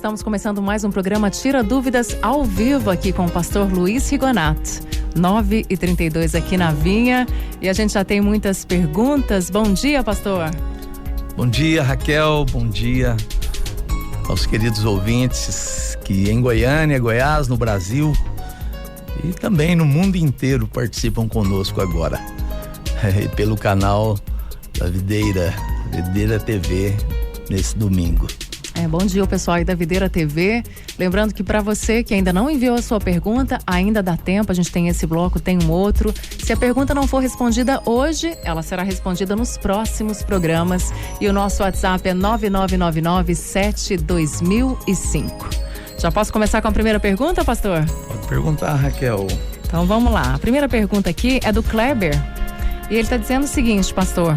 Estamos começando mais um programa Tira Dúvidas ao vivo aqui com o pastor Luiz Rigonato. 9h32 aqui na Vinha e a gente já tem muitas perguntas. Bom dia, pastor. Bom dia, Raquel. Bom dia aos queridos ouvintes que em Goiânia, Goiás, no Brasil e também no mundo inteiro participam conosco agora pelo canal da Videira TV nesse domingo. Bom dia, o pessoal aí da Videira TV. Lembrando que para você que ainda não enviou a sua pergunta, ainda dá tempo, a gente tem esse bloco, tem um outro. Se a pergunta não for respondida hoje, ela será respondida nos próximos programas. E o nosso WhatsApp é 9999-72005. Já posso começar com a primeira pergunta, pastor? Pode perguntar, Raquel. Então vamos lá. A primeira pergunta aqui é do Kleber. E ele está dizendo o seguinte, pastor.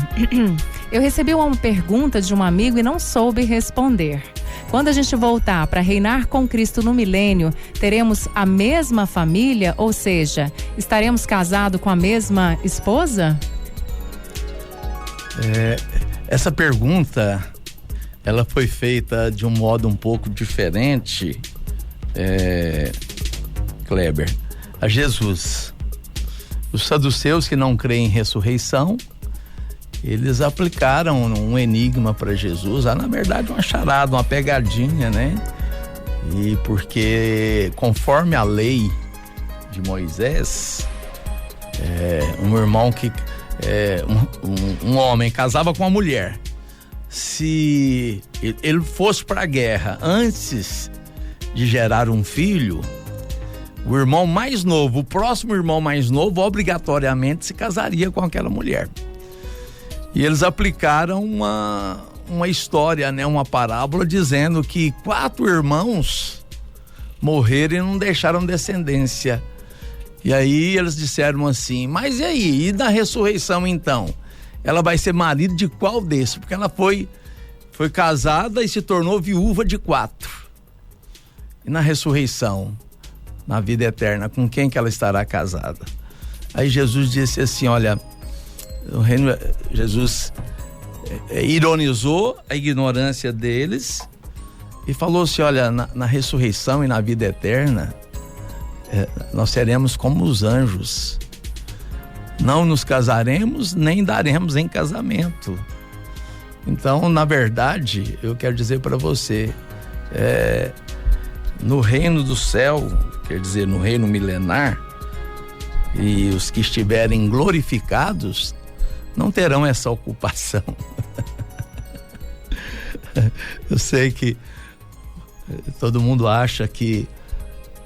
Eu recebi uma pergunta de um amigo e não soube responder. Quando a gente voltar para reinar com Cristo no milênio, teremos a mesma família? Ou seja, estaremos casados com a mesma esposa? Essa pergunta, ela foi feita de um modo um pouco diferente, Kleber, a Jesus. Os saduceus que não creem em ressurreição, eles aplicaram um enigma para Jesus, na verdade uma charada, uma pegadinha, né? E porque conforme a lei de Moisés, um irmão que um homem casava com uma mulher, se ele fosse para a guerra antes de gerar um filho, o irmão mais novo, o próximo irmão mais novo, obrigatoriamente se casaria com aquela mulher. E eles aplicaram uma história, né, uma parábola, dizendo que 4 irmãos morreram e não deixaram descendência. E aí eles disseram assim, mas e aí? E na ressurreição então? Ela vai ser marido de qual desses? Porque ela foi casada e se tornou viúva de 4. E na ressurreição, na vida eterna, com quem que ela estará casada? Aí Jesus disse assim, olha, Jesus ironizou a ignorância deles e falou assim, olha, na ressurreição e na vida eterna, nós seremos como os anjos. Não nos casaremos, nem daremos em casamento. Então, na verdade, eu quero dizer para você, no reino do céu, quer dizer, no reino milenar, e os que estiverem glorificados não terão essa ocupação. Eu sei que todo mundo acha que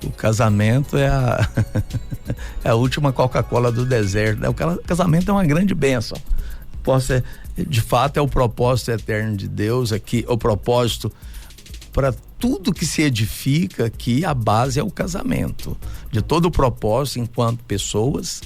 o casamento é a última Coca-Cola do deserto, né? O casamento é uma grande bênção. De fato, é o propósito eterno de Deus aqui, o propósito para tudo que se edifica aqui, a base é o casamento. De todo o propósito, enquanto pessoas,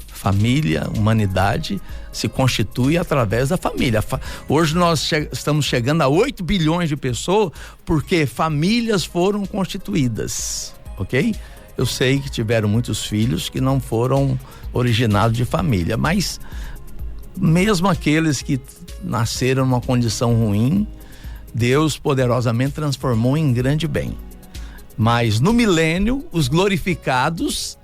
família, humanidade, se constitui através da família. Hoje nós estamos chegando a 8 bilhões de pessoas porque famílias foram constituídas, ok? Eu sei que tiveram muitos filhos que não foram originados de família, mas mesmo aqueles que nasceram numa condição ruim, Deus poderosamente transformou em grande bem. Mas no milênio, os glorificados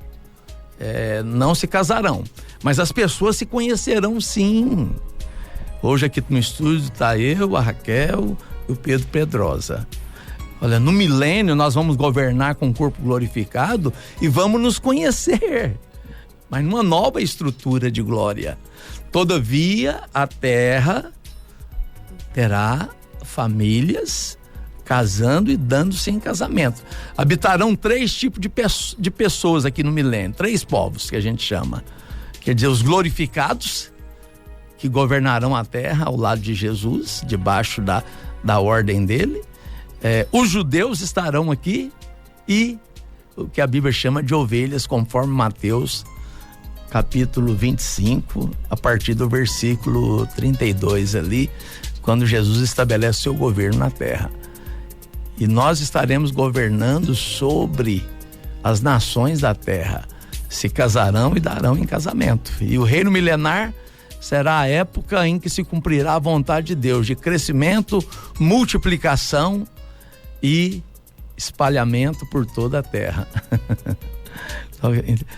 não se casarão, mas as pessoas se conhecerão sim. Hoje aqui no estúdio está eu, a Raquel e o Pedro Pedrosa. Olha, no milênio nós vamos governar com o corpo glorificado e vamos nos conhecer, mas numa nova estrutura de glória. Todavia, a terra terá famílias casando e dando-se em casamento. Habitarão 3 tipos de pessoas aqui no milênio, 3 povos que a gente chama. Quer dizer, os glorificados, que governarão a terra ao lado de Jesus, debaixo da ordem dele. Os judeus estarão aqui e o que a Bíblia chama de ovelhas, conforme Mateus capítulo 25, a partir do versículo 32 ali, quando Jesus estabelece seu governo na terra. E nós estaremos governando sobre as nações da terra. Se casarão e darão em casamento. E o reino milenar será a época em que se cumprirá a vontade de Deus, de crescimento, multiplicação e espalhamento por toda a terra. Então,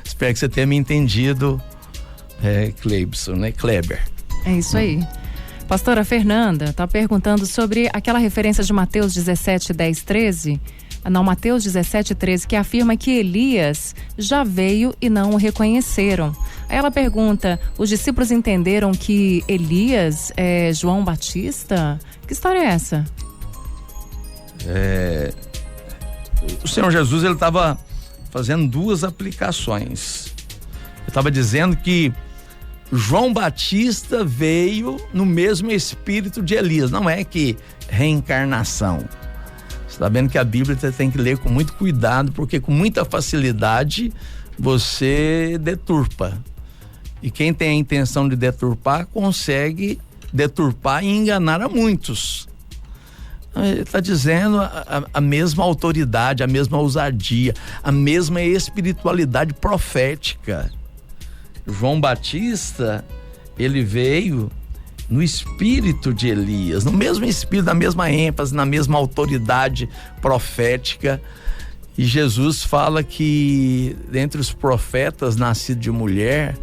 espero que você tenha me entendido, Cleibson, né? Kleber. É isso aí. Pastora Fernanda está perguntando sobre aquela referência de Mateus 17, 10, 13. Não, Mateus 17, 13, que afirma que Elias já veio e não o reconheceram. Aí ela pergunta, os discípulos entenderam que Elias é João Batista? Que história é essa? O Senhor Jesus, ele estava fazendo duas aplicações. Ele estava dizendo que João Batista veio no mesmo espírito de Elias. Não é que reencarnação. Você está vendo que a Bíblia você tem que ler com muito cuidado, porque com muita facilidade você deturpa. E quem tem a intenção de deturpar, consegue deturpar e enganar a muitos. Ele está dizendo a mesma autoridade, a mesma ousadia, a mesma espiritualidade profética. João Batista, ele veio no espírito de Elias, no mesmo espírito, na mesma ênfase, na mesma autoridade profética. E Jesus fala que dentre os profetas nascidos de mulher,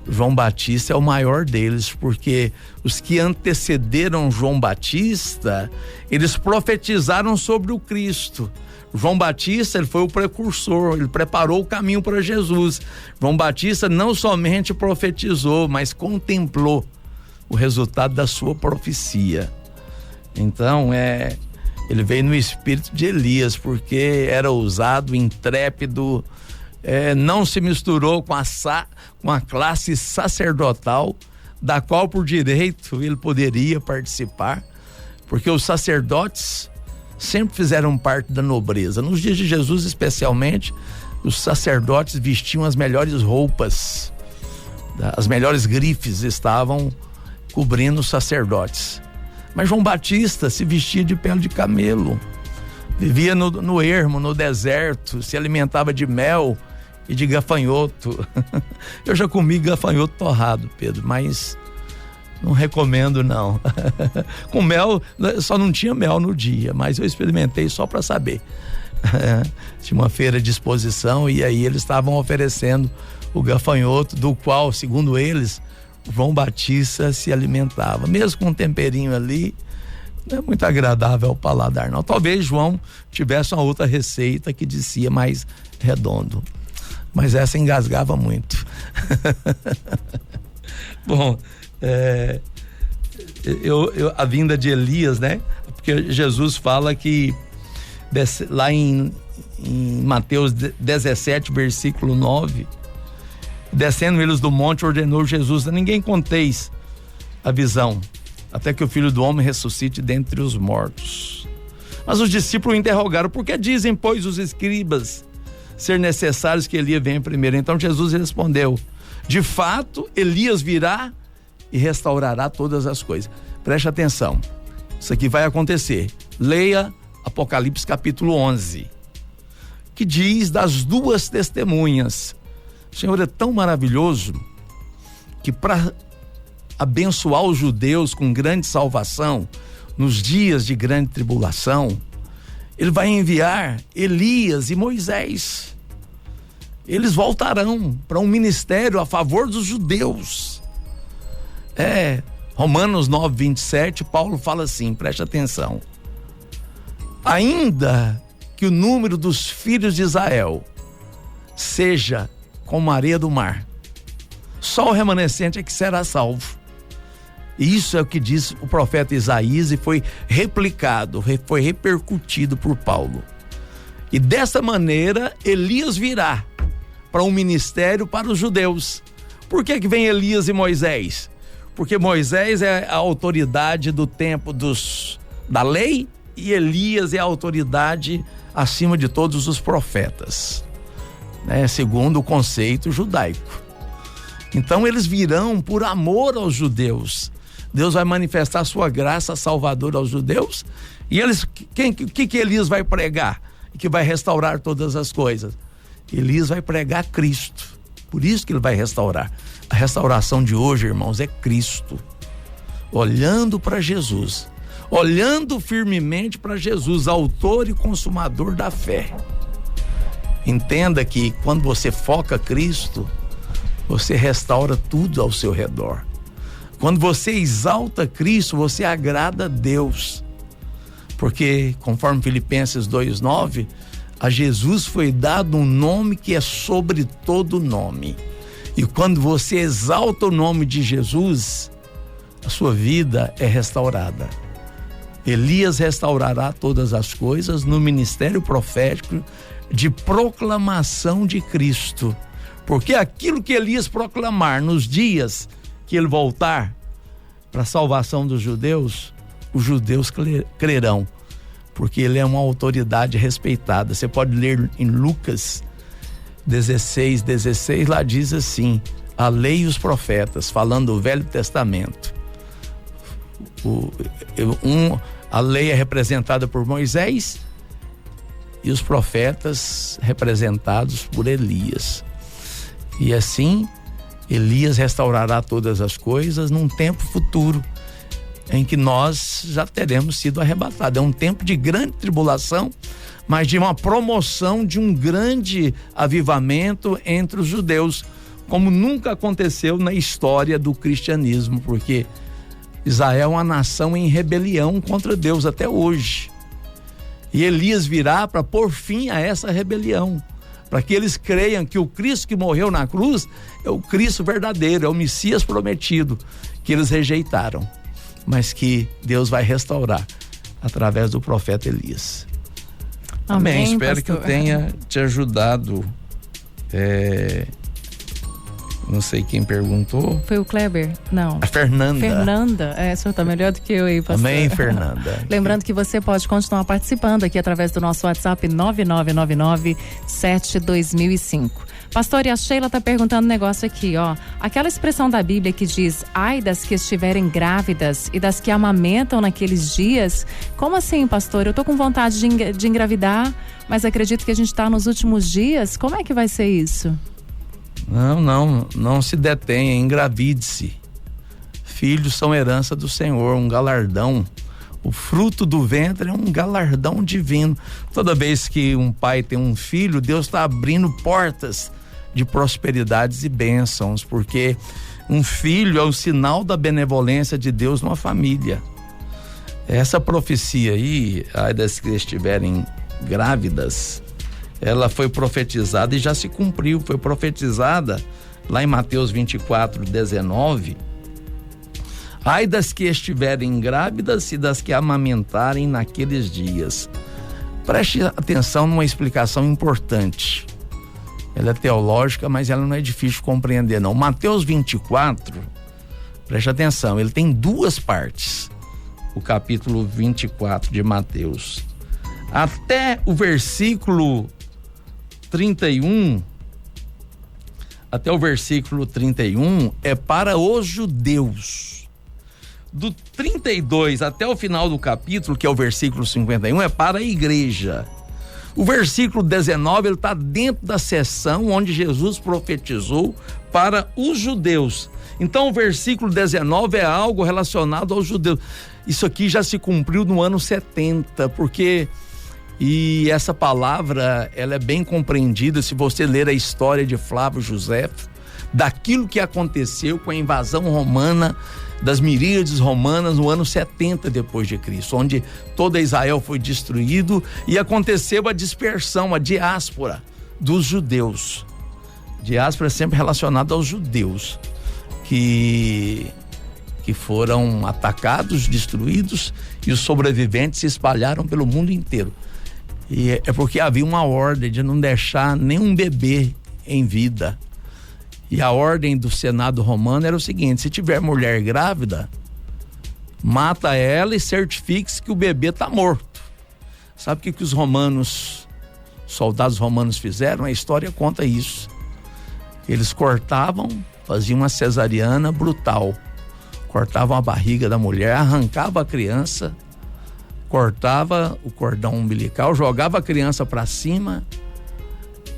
João Batista é o maior deles, porque os que antecederam João Batista, eles profetizaram sobre o Cristo. João Batista, ele foi o precursor, ele preparou o caminho para Jesus. João Batista não somente profetizou, mas contemplou o resultado da sua profecia. Então, ele veio no espírito de Elias, porque era ousado, intrépido, não se misturou com a classe sacerdotal, da qual por direito ele poderia participar, porque os sacerdotes sempre fizeram parte da nobreza. Nos dias de Jesus, especialmente, os sacerdotes vestiam as melhores roupas, as melhores grifes estavam cobrindo os sacerdotes. Mas João Batista se vestia de pele de camelo, vivia no ermo, no deserto, se alimentava de mel e de gafanhoto. Eu já comi gafanhoto torrado, Pedro, mas não recomendo não. Com mel, só não tinha mel no dia, mas eu experimentei só para saber. Tinha uma feira de exposição e aí eles estavam oferecendo o gafanhoto, do qual, segundo eles, João Batista se alimentava, mesmo com um temperinho ali, não é muito agradável ao paladar não. Talvez João tivesse uma outra receita que descia mais redondo, mas essa engasgava muito. Bom, a vinda de Elias, né? Porque Jesus fala que lá em Mateus 17, versículo 9, descendo eles do monte, ordenou Jesus: ninguém conteis a visão, até que o Filho do Homem ressuscite dentre os mortos. Mas os discípulos o interrogaram: por que dizem, pois, os escribas ser necessários que Elias venha primeiro? Então Jesus respondeu: de fato, Elias virá e restaurará todas as coisas. Preste atenção, isso aqui vai acontecer. Leia Apocalipse capítulo 11, que diz das duas testemunhas. O Senhor é tão maravilhoso que, para abençoar os judeus com grande salvação nos dias de grande tribulação, ele vai enviar Elias e Moisés. Eles voltarão para um ministério a favor dos judeus. Romanos 9, 27, Paulo fala assim, preste atenção: ainda que o número dos filhos de Israel seja como a areia do mar, só o remanescente é que será salvo. E isso é o que diz o profeta Isaías, e foi replicado, foi repercutido por Paulo. E dessa maneira Elias virá para um ministério para os judeus. Por que vem Elias e Moisés? Porque Moisés é a autoridade do tempo da lei, e Elias é a autoridade acima de todos os profetas, né? Segundo o conceito judaico. Então eles virão por amor aos judeus. Deus vai manifestar sua graça salvadora aos judeus, e eles, que Elias vai pregar? Que vai restaurar todas as coisas. Elias vai pregar Cristo, por isso que ele vai restaurar. A restauração de hoje, irmãos, é Cristo, olhando para Jesus, olhando firmemente para Jesus, autor e consumador da fé. Entenda que quando você foca Cristo, você restaura tudo ao seu redor. Quando você exalta Cristo, você agrada a Deus. Porque, conforme Filipenses 2:9, a Jesus foi dado um nome que é sobre todo nome. E quando você exalta o nome de Jesus, a sua vida é restaurada. Elias restaurará todas as coisas no ministério profético de proclamação de Cristo. Porque aquilo que Elias proclamar nos dias que ele voltar para a salvação dos judeus, os judeus crerão, porque ele é uma autoridade respeitada. Você pode ler em Lucas 16:16, lá diz assim: a lei e os profetas, falando do Velho Testamento. A lei é representada por Moisés e os profetas representados por Elias. E assim, Elias restaurará todas as coisas num tempo futuro, em que nós já teremos sido arrebatados. É um tempo de grande tribulação, mas de uma promoção, de um grande avivamento entre os judeus, como nunca aconteceu na história do cristianismo, porque Israel é uma nação em rebelião contra Deus até hoje. E Elias virá para pôr fim a essa rebelião, para que eles creiam que o Cristo que morreu na cruz é o Cristo verdadeiro, é o Messias prometido, que eles rejeitaram, mas que Deus vai restaurar através do profeta Elias. Amém. Espero que eu tenha te ajudado. Não sei quem perguntou. Foi o Kleber? Não. A Fernanda. Fernanda, o senhor tá melhor do que eu aí, pastor. Amém, Fernanda. Lembrando que você pode continuar participando aqui através do nosso WhatsApp 9999-72005. Pastor, e a Sheila tá perguntando um negócio aqui, ó. Aquela expressão da Bíblia que diz: ai das que estiverem grávidas e das que amamentam naqueles dias. Como assim, pastor? Eu tô com vontade de engravidar, mas acredito que a gente tá nos últimos dias. Como é que vai ser isso? Não se detenha, engravide-se. Filhos são herança do Senhor, um galardão. O fruto do ventre é um galardão divino. Toda vez que um pai tem um filho, Deus está abrindo portas de prosperidades e bênçãos, porque um filho é o sinal da benevolência de Deus numa família. Essa profecia aí, ai das que estiverem grávidas, ela foi profetizada e já se cumpriu. Foi profetizada lá em Mateus 24:19. Ai das que estiverem grávidas e das que amamentarem naqueles dias. Preste atenção numa explicação importante. Ela é teológica, mas ela não é difícil de compreender, não. Mateus 24, preste atenção, ele tem duas partes. O capítulo 24 de Mateus. Até o versículo 31, até o versículo 31 é para os judeus. Do 32 até o final do capítulo, que é o versículo 51, é para a igreja. O versículo 19, ele está dentro da seção onde Jesus profetizou para os judeus. Então o versículo 19 é algo relacionado aos judeus. Isso aqui já se cumpriu no ano 70, e essa palavra, ela é bem compreendida se você ler a história de Flávio Joséfo, daquilo que aconteceu com a invasão romana, das miríades romanas no ano 70 depois de Cristo, onde toda Israel foi destruído e aconteceu a dispersão, a diáspora dos judeus. Diáspora é sempre relacionada aos judeus que foram atacados, destruídos, e os sobreviventes se espalharam pelo mundo inteiro. E é porque havia uma ordem de não deixar nenhum bebê em vida. E a ordem do Senado romano era o seguinte: se tiver mulher grávida, mata ela e certifique-se que o bebê está morto. Sabe o que os soldados romanos fizeram? A história conta isso. Eles cortavam, faziam uma cesariana brutal. Cortavam a barriga da mulher, arrancava a criança, cortava o cordão umbilical, jogava a criança para cima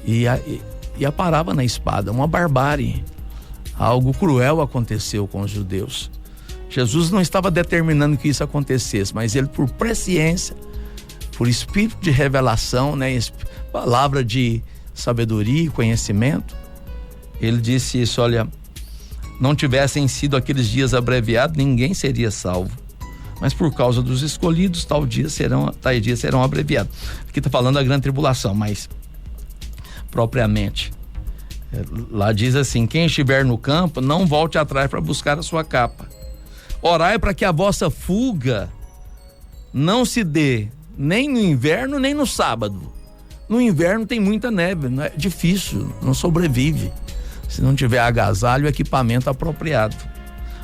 e a parava na espada. Uma barbárie. Algo cruel aconteceu com os judeus. Jesus não estava determinando que isso acontecesse, mas ele, por presciência, por espírito de revelação, né, palavra de sabedoria e conhecimento, ele disse isso: olha, não tivessem sido aqueles dias abreviados, ninguém seria salvo. Mas por causa dos escolhidos, tais dias serão abreviados. Aqui está falando da grande tribulação, mas propriamente, lá diz assim: quem estiver no campo, não volte atrás para buscar a sua capa. Orai para que a vossa fuga não se dê nem no inverno, nem no sábado. No inverno tem muita neve, não é difícil, não sobrevive se não tiver agasalho e equipamento apropriado.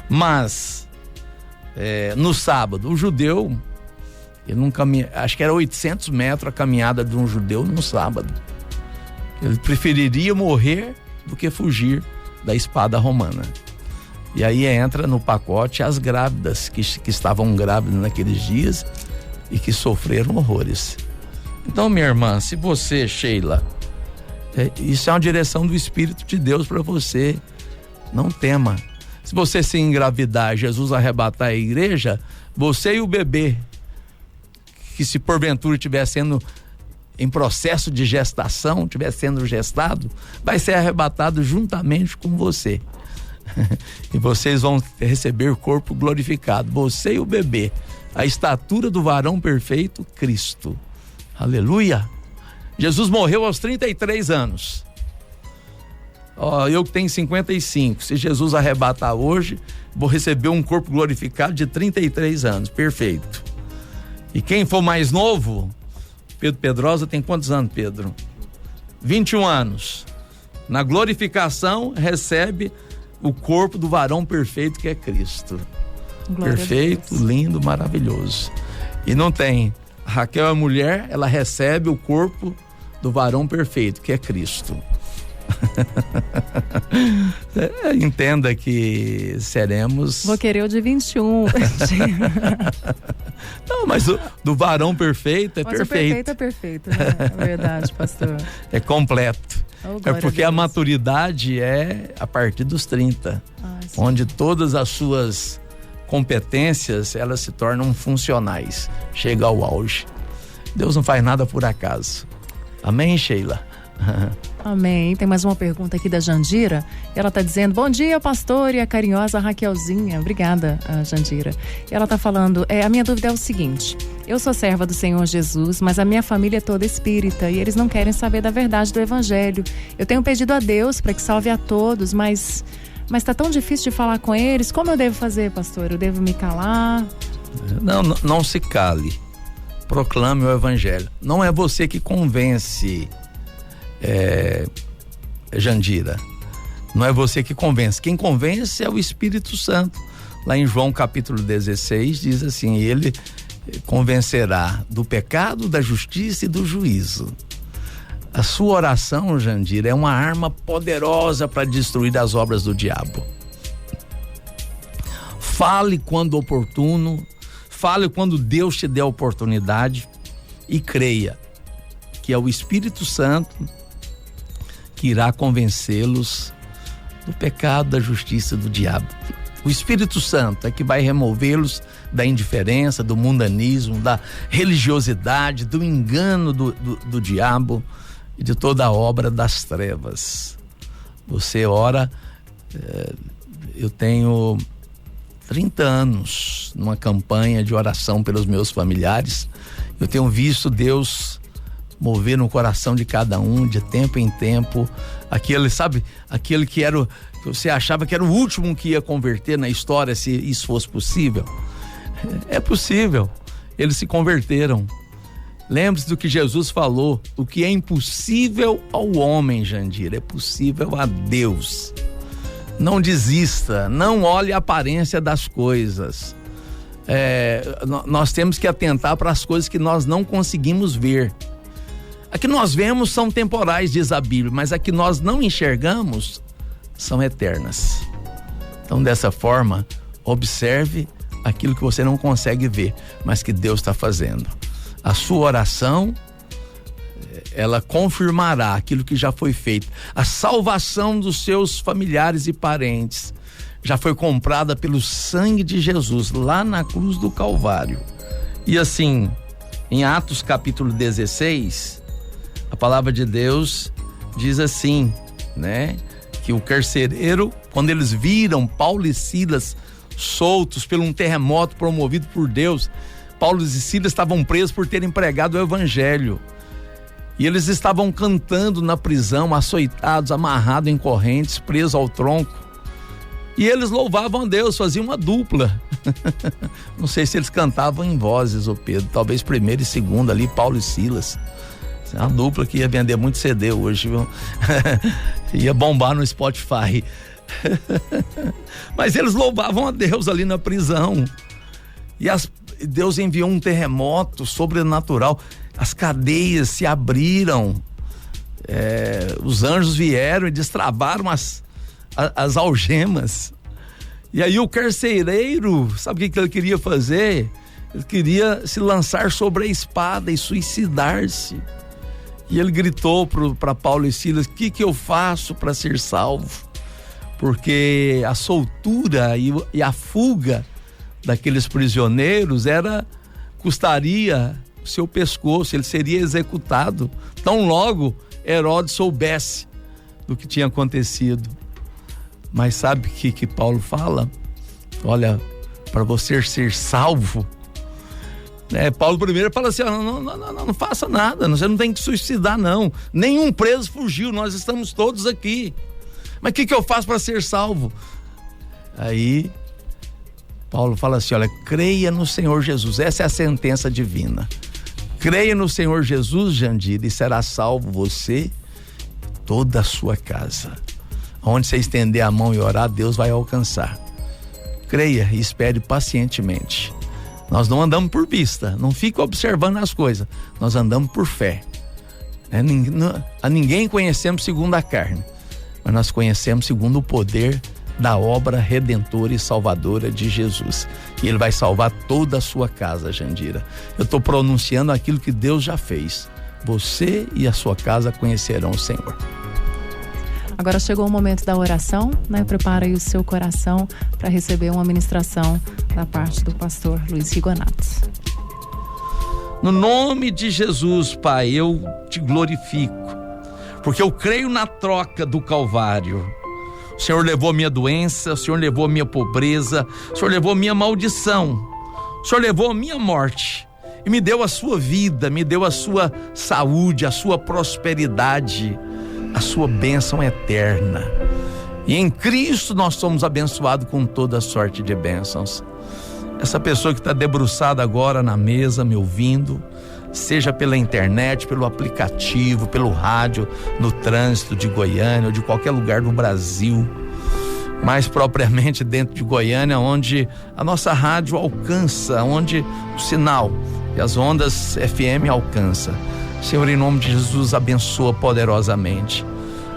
Mas no sábado, o judeu, ele não caminha, acho que era 800 metros a caminhada de um judeu no sábado. Ele preferiria morrer do que fugir da espada romana. E aí entra no pacote as grávidas que estavam grávidas naqueles dias e que sofreram horrores. Então, minha irmã, se você, Sheila, isso é uma direção do Espírito de Deus para você, não tema. Se você se engravidar, Jesus arrebatar a igreja, você e o bebê, que se porventura estiver sendo em processo de gestação, estiver sendo gestado, vai ser arrebatado juntamente com você. E vocês vão receber corpo glorificado, você e o bebê, a estatura do varão perfeito, Cristo. Aleluia! Jesus morreu aos 33 anos. Eu que tenho 55, se Jesus arrebatar hoje, vou receber um corpo glorificado de 33 anos, perfeito. E quem for mais novo, Pedro Pedrosa tem quantos anos, Pedro? 21 anos. Na glorificação recebe o corpo do varão perfeito, que é Cristo. Glória perfeito, lindo, maravilhoso. E não tem. Raquel é mulher, ela recebe o corpo do varão perfeito, que é Cristo. Entenda que seremos. Vou querer o de 21. Não, mas do varão perfeito é mas perfeito. O perfeito é perfeito, né? É verdade, pastor. É completo. É porque a maturidade é a partir dos 30, onde todas as suas competências, elas se tornam funcionais, chega ao auge. Deus não faz nada por acaso. Amém, Sheila? Amém. Tem mais uma pergunta aqui da Jandira. Ela está dizendo: bom dia, pastor, e a carinhosa Raquelzinha. Obrigada, Jandira. Ela está falando: a minha dúvida é o seguinte: eu sou serva do Senhor Jesus, mas a minha família é toda espírita e eles não querem saber da verdade do evangelho. Eu tenho pedido a Deus para que salve a todos, mas está tão difícil de falar com eles. Como eu devo fazer, pastor? Eu devo me calar? Não se cale. Proclame o evangelho. Não é você que convence, Jandira. Não é você que convence. Quem convence é o Espírito Santo. Lá em João capítulo 16 diz assim: ele convencerá do pecado, da justiça e do juízo. A sua oração, Jandira, é uma arma poderosa para destruir as obras do diabo. Fale quando oportuno, fale quando Deus te der a oportunidade e creia que é o Espírito Santo que irá convencê-los do pecado, da justiça e do diabo. O Espírito Santo é que vai removê-los da indiferença, do mundanismo, da religiosidade, do engano do diabo e de toda a obra das trevas. Você ora, eu tenho 30 anos numa campanha de oração pelos meus familiares. Eu tenho visto Deus mover no coração de cada um, de tempo em tempo, aquele que você achava que era o último que ia converter na história, se isso fosse possível. É possível, eles se converteram. Lembre-se do que Jesus falou: o que é impossível ao homem, Jandira, é possível a Deus. Não desista, não olhe a aparência das coisas. Nós temos que atentar para as coisas que nós não conseguimos ver. A que nós vemos são temporais, diz a Bíblia, mas a que nós não enxergamos são eternas. Então, dessa forma, observe aquilo que você não consegue ver, mas que Deus está fazendo. A sua oração, ela confirmará aquilo que já foi feito. A salvação dos seus familiares e parentes já foi comprada pelo sangue de Jesus lá na cruz do Calvário. E assim, em Atos capítulo 16, a palavra de Deus diz assim, né? Que o carcereiro, quando eles viram Paulo e Silas soltos por um terremoto promovido por Deus, Paulo e Silas estavam presos por terem pregado o evangelho. E eles estavam cantando na prisão, açoitados, amarrados em correntes, presos ao tronco. E eles louvavam a Deus, faziam uma dupla. Não sei se eles cantavam em vozes, ô Pedro, talvez primeiro e segundo ali, Paulo e Silas. É uma dupla que ia vender muito CD hoje, viu? Ia bombar no Spotify. Mas eles louvavam a Deus ali na prisão. E Deus enviou um terremoto sobrenatural. As cadeias se abriram. Os anjos vieram e destravaram as algemas. E aí o carcereiro, sabe o que ele queria fazer? Ele queria se lançar sobre a espada e suicidar-se. E ele gritou para Paulo e Silas: o que eu faço para ser salvo? Porque a soltura e a fuga daqueles prisioneiros custaria o seu pescoço, ele seria executado tão logo Herodes soubesse do que tinha acontecido. Mas sabe o que Paulo fala? Olha, para você ser salvo, Paulo primeiro fala assim: não faça nada, você não tem que suicidar não, nenhum preso fugiu, nós estamos todos aqui, mas o que eu faço para ser salvo? Aí Paulo fala assim: olha, creia no Senhor Jesus, essa é a sentença divina, creia no Senhor Jesus, Jandira, e será salvo você, toda a sua casa. Onde você estender a mão e orar, Deus vai alcançar. Creia e espere pacientemente. Nós não andamos por vista, não fica observando as coisas, nós andamos por fé. A ninguém conhecemos segundo a carne, mas nós conhecemos segundo o poder da obra redentora e salvadora de Jesus. E Ele vai salvar toda a sua casa, Jandira. Eu estou pronunciando aquilo que Deus já fez. Você e a sua casa conhecerão o Senhor. Agora chegou o momento da oração, Prepara aí o seu coração para receber uma ministração da parte do pastor Luiz Rigonato. No nome de Jesus, Pai, eu te glorifico, porque eu creio na troca do Calvário. O Senhor levou a minha doença, o Senhor levou a minha pobreza, o Senhor levou a minha maldição, o Senhor levou a minha morte e me deu a sua vida, me deu a sua saúde, a sua prosperidade, a sua bênção eterna. E em Cristo nós somos abençoados com toda sorte de bênçãos. Essa pessoa que está debruçada agora na mesa me ouvindo, seja pela internet, pelo aplicativo, pelo rádio, no trânsito de Goiânia ou de qualquer lugar do Brasil, mais propriamente dentro de Goiânia, onde a nossa rádio alcança, onde o sinal e as ondas FM alcança. Senhor, em nome de Jesus, abençoa poderosamente.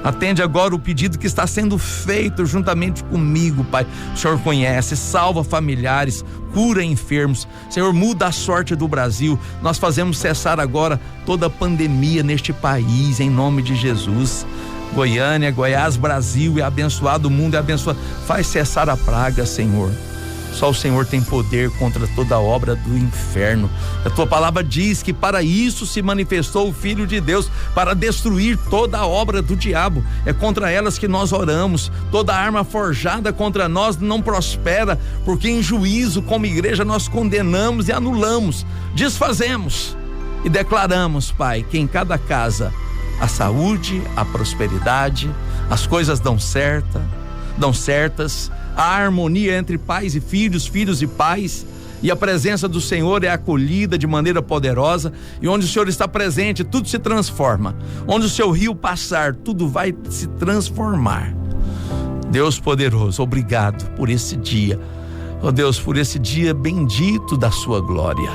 Atende agora o pedido que está sendo feito juntamente comigo, Pai. O Senhor conhece, salva familiares, cura enfermos. Senhor, muda a sorte do Brasil. Nós fazemos cessar agora toda a pandemia neste país, em nome de Jesus. Goiânia, Goiás, Brasil é abençoado, o mundo é abençoado. Faz cessar a praga, Senhor. Só o Senhor tem poder contra toda a obra do inferno. A tua palavra diz que para isso se manifestou o Filho de Deus, para destruir toda a obra do diabo. É contra elas que nós oramos. Toda arma forjada contra nós não prospera, porque em juízo, como igreja, nós condenamos e anulamos, desfazemos e declaramos, Pai, que em cada casa a saúde, a prosperidade, as coisas dão certas, a harmonia entre pais e filhos, filhos e pais, e a presença do Senhor é acolhida de maneira poderosa, e onde o Senhor está presente, tudo se transforma. Onde o seu rio passar, tudo vai se transformar. Deus poderoso, obrigado por esse dia, ó Deus, por esse dia bendito da sua glória.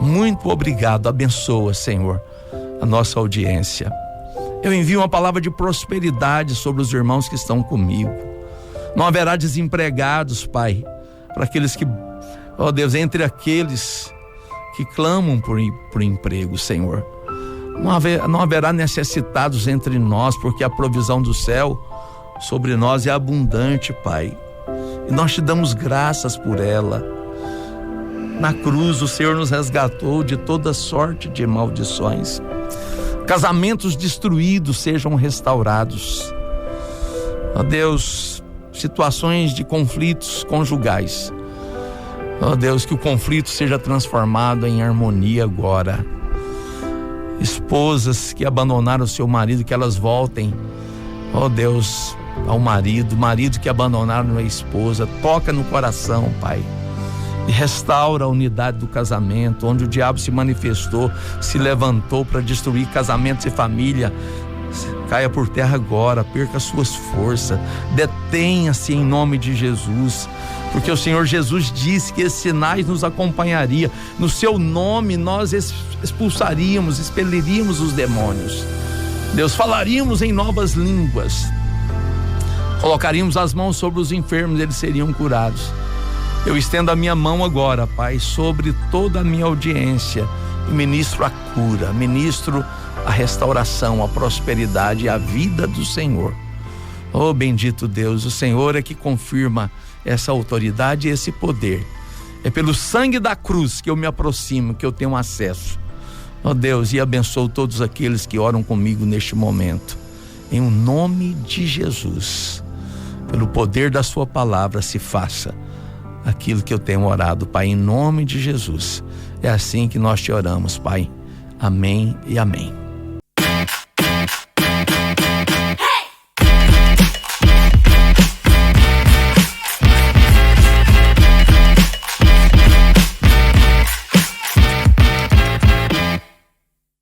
Muito obrigado, abençoa, Senhor, a nossa audiência. Eu envio uma palavra de prosperidade sobre os irmãos que estão comigo. Não haverá desempregados, Pai, para aqueles que, ó Deus, entre aqueles que clamam por emprego, Senhor. Não haverá necessitados entre nós, porque a provisão do céu sobre nós é abundante, Pai. e nós te damos graças por ela. Na cruz o Senhor nos resgatou de toda sorte de maldições. Casamentos destruídos sejam restaurados. Ó Deus, situações de conflitos conjugais. Ó Deus, que o conflito seja transformado em harmonia agora. Esposas que abandonaram o seu marido, que elas voltem, ó Deus, ao marido que abandonaram a esposa. Toca no coração, Pai, e restaura a unidade do casamento. Onde o diabo se manifestou, se levantou para destruir casamentos e família, caia por terra agora, perca suas forças, detenha-se em nome de Jesus, porque o Senhor Jesus disse que esses sinais nos acompanhariam. No seu nome nós expulsaríamos, expeliríamos os demônios. Deus, falaríamos em novas línguas, colocaríamos as mãos sobre os enfermos, eles seriam curados. Eu estendo a minha mão agora, Pai, sobre toda a minha audiência e ministro a cura, ministro a restauração, a prosperidade e a vida do Senhor. Oh, bendito Deus, o Senhor é que confirma essa autoridade e esse poder. É pelo sangue da cruz que eu me aproximo, que eu tenho acesso. Oh Deus, e abençoo todos aqueles que oram comigo neste momento. Em o nome de Jesus, pelo poder da sua palavra, se faça aquilo que eu tenho orado, Pai, em nome de Jesus. É assim que nós te oramos, Pai. Amém e amém.